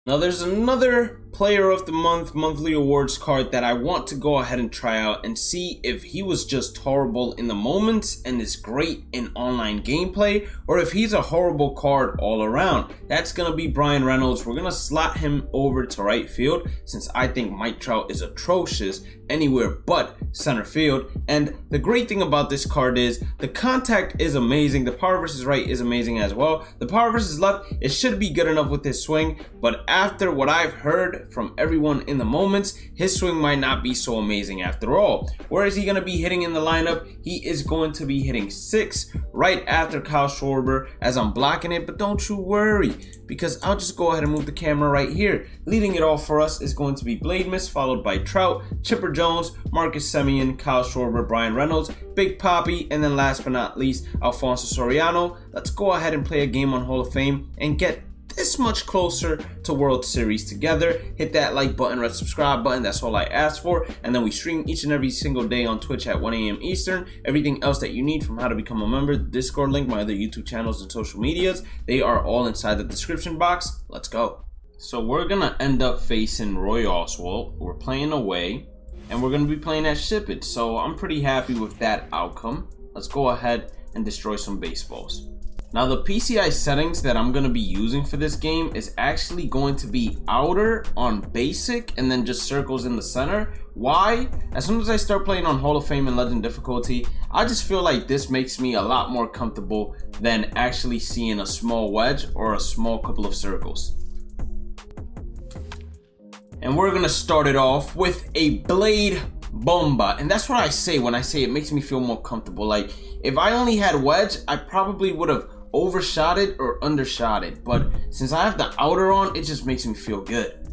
Now there's another Player of the Month monthly awards card that I want to go ahead and try out and see if he was just horrible in the moments and is great in online gameplay, or if he's a horrible card all around. That's gonna be Bryan Reynolds. We're gonna slot him over to right field since I think Mike Trout is atrocious anywhere but center field. And the great thing about this card is the contact is amazing. The power versus right is amazing as well. The power versus left, it should be good enough with his swing, but after what I've heard from everyone in the moments, his swing might not be so amazing after all. Where is he going to be hitting in the lineup? He is going to be hitting 6 right after Kyle Schwarber as I'm blocking it, but don't you worry, because I'll just go ahead and move the camera right here. Leading it off for us is going to be Bhlademyst, followed by Trout, Chipper Jones, Marcus Semien, Kyle Schwarber, Bryan Reynolds, Big Papi, and then last but not least, Alfonso Soriano. Let's go ahead and play a game on Hall of Fame and get this much closer to World Series together. Hit that like button, red subscribe button, that's all I ask for. And then we stream each and every single day on Twitch at 1 a.m. Eastern. Everything else that you need, from how to become a member, the Discord link, my other YouTube channels and social medias, they are all inside the description box. Let's go. So we're gonna end up facing Roy Oswalt. We're playing away and we're gonna be playing at Ship It. So I'm pretty happy with that outcome. Let's go ahead and destroy some baseballs. Now the PCI settings that I'm going to be using for this game is actually going to be outer on basic and then just circles in the center. Why? As soon as I start playing on Hall of Fame and Legend difficulty, I just feel like this makes me a lot more comfortable than actually seeing a small wedge or a small couple of circles. And we're going to start it off with a Blade Bomba, and that's what I say when I say it makes me feel more comfortable. Like, if I only had wedge, I probably would have overshot it or undershot it, but since I have the outer on, it just makes me feel good.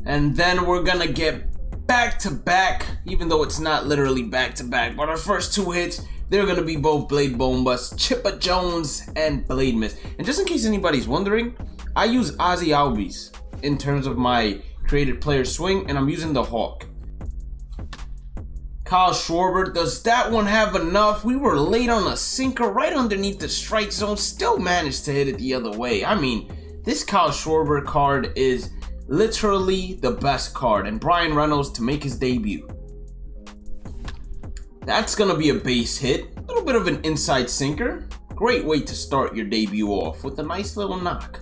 And then we're gonna get back to back, even though it's not literally back to back, but our first 2 hits, they're gonna be both Blade Bombas, Chipper Jones and Bhlademyst. And just in case anybody's wondering, I use Ozzy Albies in terms of my created player swing, and I'm using the Hawk. Kyle Schwarber, does that one have enough? We were late on a sinker right underneath the strike zone, still managed to hit it the other way. I mean, this Kyle Schwarber card is literally the best card, and Bryan Reynolds to make his debut. That's gonna be a base hit, a little bit of an inside sinker. Great way to start your debut off with a nice little knock.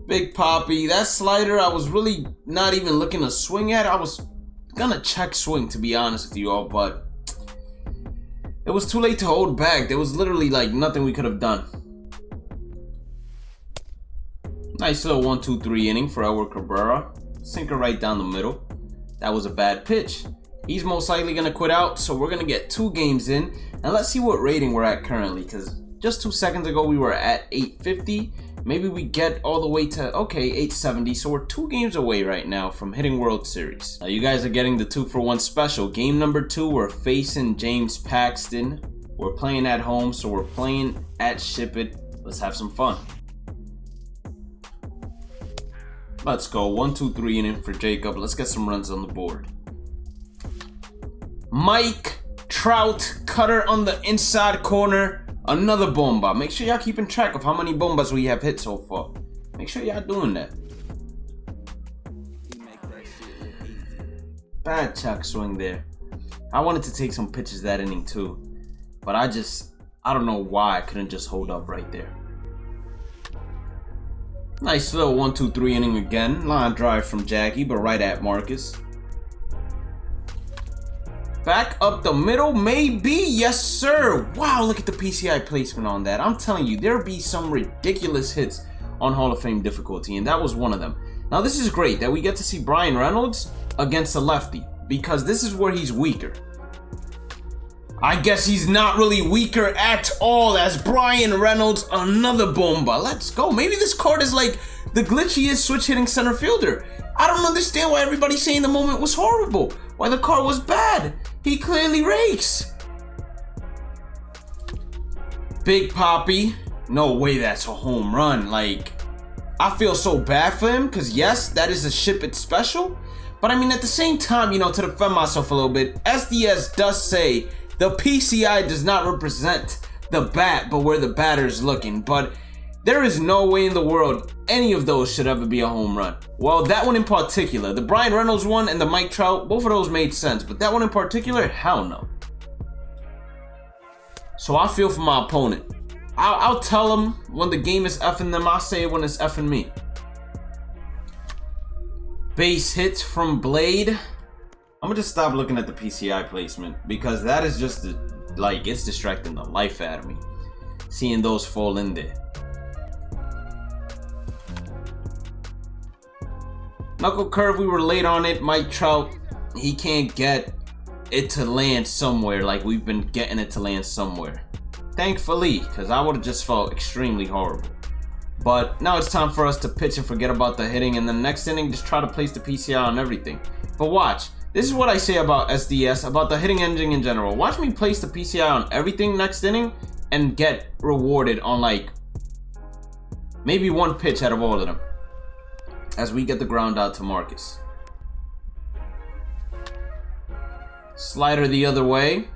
Big Papi, that slider, I was really not even looking to swing at. I was gonna check swing, to be honest with you all, but it was too late to hold back. There was literally like nothing we could have done. Nice little 1-2-3 inning for Edward Cabrera. Sinker right down the middle. That was a bad pitch. He's most likely gonna quit out, so we're gonna get 2 games in. And let's see what rating we're at currently, because just 2 seconds ago we were at 850. Maybe we get all the way to, okay, 870. So we're 2 games away right now from hitting World Series. Now you guys are getting the 2-for-1 special. Game number 2, we're facing James Paxton. We're playing at home, so we're playing at Ship It. Let's have some fun. Let's go. 1-2-3 inning for Jacob. Let's get some runs on the board. Mike Trout, cutter on the inside corner. Another bomba. Make sure y'all keeping track of how many bombas we have hit so far. Make sure y'all doing that. Bad check swing there. I wanted to take some pitches that inning too, but I don't know why I couldn't just hold up right there. Nice little 1-2-3 inning again. Line drive from Jackie, but right at Marcus. Back up the middle, maybe, yes sir. Wow, look at the PCI placement on that. I'm telling you, there'll be some ridiculous hits on Hall of Fame difficulty, and that was one of them. Now this is great that we get to see Bryan Reynolds against a lefty, because this is where he's weaker. I guess he's not really weaker at all, as Bryan Reynolds, another bomba. Let's go. Maybe this card is like the glitchiest switch hitting center fielder. I don't understand why everybody's saying the moment was horrible, why the card was bad. He clearly rakes. Big Papi, no way that's a home run. Like, I feel so bad for him, because yes, that is a Ship It special, but I mean, at the same time, you know, to defend myself a little bit, SDS does say the PCI does not represent the bat, but where the batter is looking. But There is no way in the world any of those should ever be a home run. Well, that one in particular, the Bryan Reynolds one and the Mike Trout, both of those made sense, but that one in particular, hell no. So I feel for my opponent. I'll tell them when the game is effing them, I'll say it when it's effing me. Base hits from Blade. I'm gonna just stop looking at the PCI placement because that is just, like, it's distracting the life out of me. Seeing those fall in there. Knuckle curve, we were late on it. Mike Trout, he can't get it to land somewhere like we've been getting it to land somewhere. Thankfully, because I would have just felt extremely horrible. But now it's time for us to pitch and forget about the hitting, and the next inning just try to place the PCI on everything. But watch, this is what I say about SDS, about the hitting engine in general. Watch me place the PCI on everything next inning and get rewarded on like maybe one pitch out of all of them. As we get the ground out to Marcus. Slider the other way.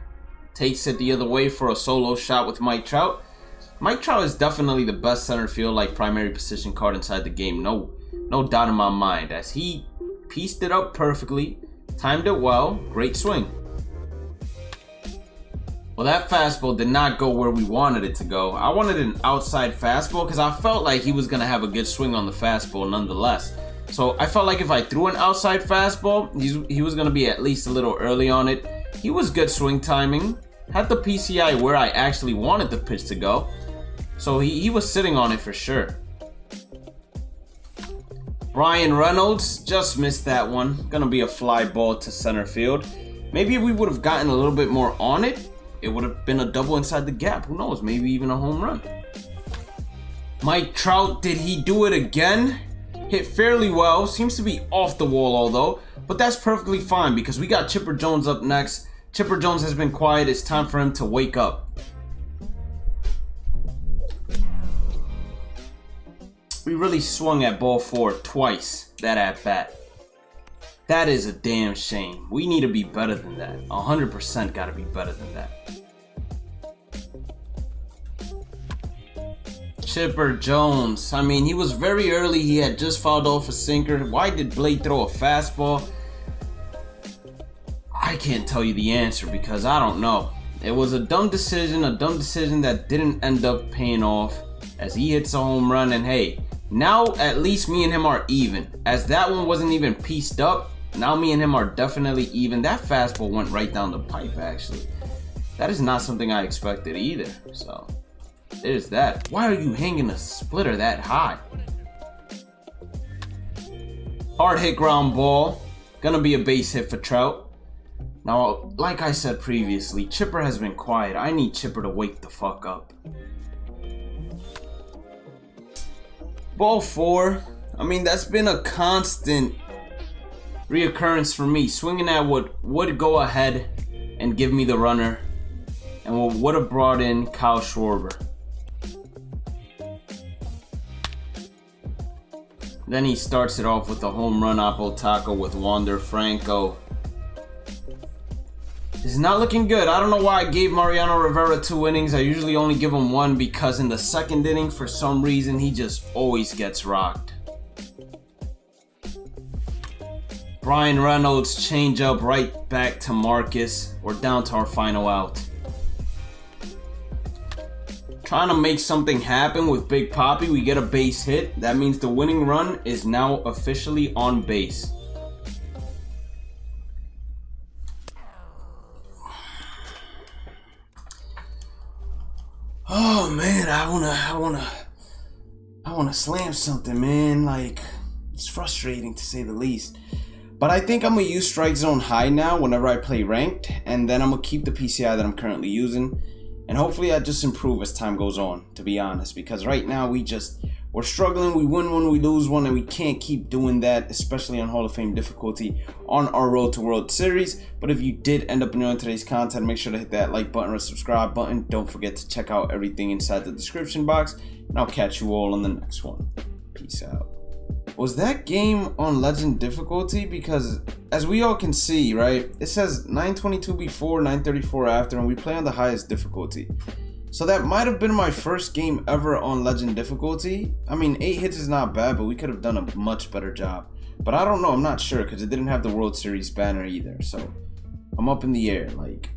Takes it the other way for a solo shot with Mike Trout. Mike Trout is definitely the best center field like primary position card inside the game. No doubt in my mind. As he pieced it up perfectly. Timed it well. Great swing. Well, that fastball did not go where we wanted it to go. I wanted an outside fastball because I felt like he was going to have a good swing on the fastball nonetheless. So I felt like if I threw an outside fastball, he was going to be at least a little early on it. He was good swing timing. Had the PCI where I actually wanted the pitch to go. So he was sitting on it for sure. Bryan Reynolds just missed that one. Going to be a fly ball to center field. Maybe if we would have gotten a little bit more on it, it would have been a double inside the gap. Who knows? Maybe even a home run. Mike Trout, did he do it again? Hit fairly well. Seems to be off the wall although. But that's perfectly fine because we got Chipper Jones up next. Chipper Jones has been quiet. It's time for him to wake up. We really swung at ball 4 twice that at bat. That is a damn shame. We need to be better than that. 100% got to be better than that. Chipper Jones. I mean, he was very early. He had just fouled off a sinker. Why did Blade throw a fastball? I can't tell you the answer because I don't know. It was a dumb decision that didn't end up paying off as he hits a home run. And hey, now at least me and him are even. As that one wasn't even pieced up, now me and him are definitely even. That fastball went right down the pipe actually. That is not something I expected either. So there's that. Why are you hanging a splitter that high? Hard hit ground ball. Gonna be a base hit for Trout. Now, like I said previously, Chipper has been quiet. I need Chipper to wake the fuck up. Ball 4. I mean, that's been a constant reoccurrence for me. Swinging at what would go ahead and give me the runner. And what would have brought in Kyle Schwarber. Then he starts it off with a home run apple taco with Wander Franco. It's not looking good. I don't know why I gave Mariano Rivera 2 innings. I usually only give him 1 because in the second inning, for some reason, he just always gets rocked. Bryan Reynolds changeup right back to Marcus. We're down to our final out. Trying to make something happen with Big Papi. We get a base hit. That means the winning run is now officially on base. Oh man, I wanna slam something, man. Like, it's frustrating to say the least. But I think I'm gonna use strike zone high now whenever I play ranked, and then I'm gonna keep the PCI that I'm currently using, and hopefully I just improve as time goes on, to be honest, because right now we're struggling. We win one, we lose one, and we can't keep doing that, especially on Hall of Fame difficulty on our road to World Series. But if you did end up enjoying today's content, make sure to hit that like button or subscribe button. Don't forget to check out everything inside the description box, and I'll catch you all on the next one. Peace out. Was that game on Legend difficulty? Because as we all can see, right, it says 922 before, 934 after, and we play on the highest difficulty. So that might have been my first game ever on Legend difficulty. I mean, 8 hits is not bad, but we could have done a much better job. But I don't know, I'm not sure, because it didn't have the World Series banner either, so I'm up in the air. Like,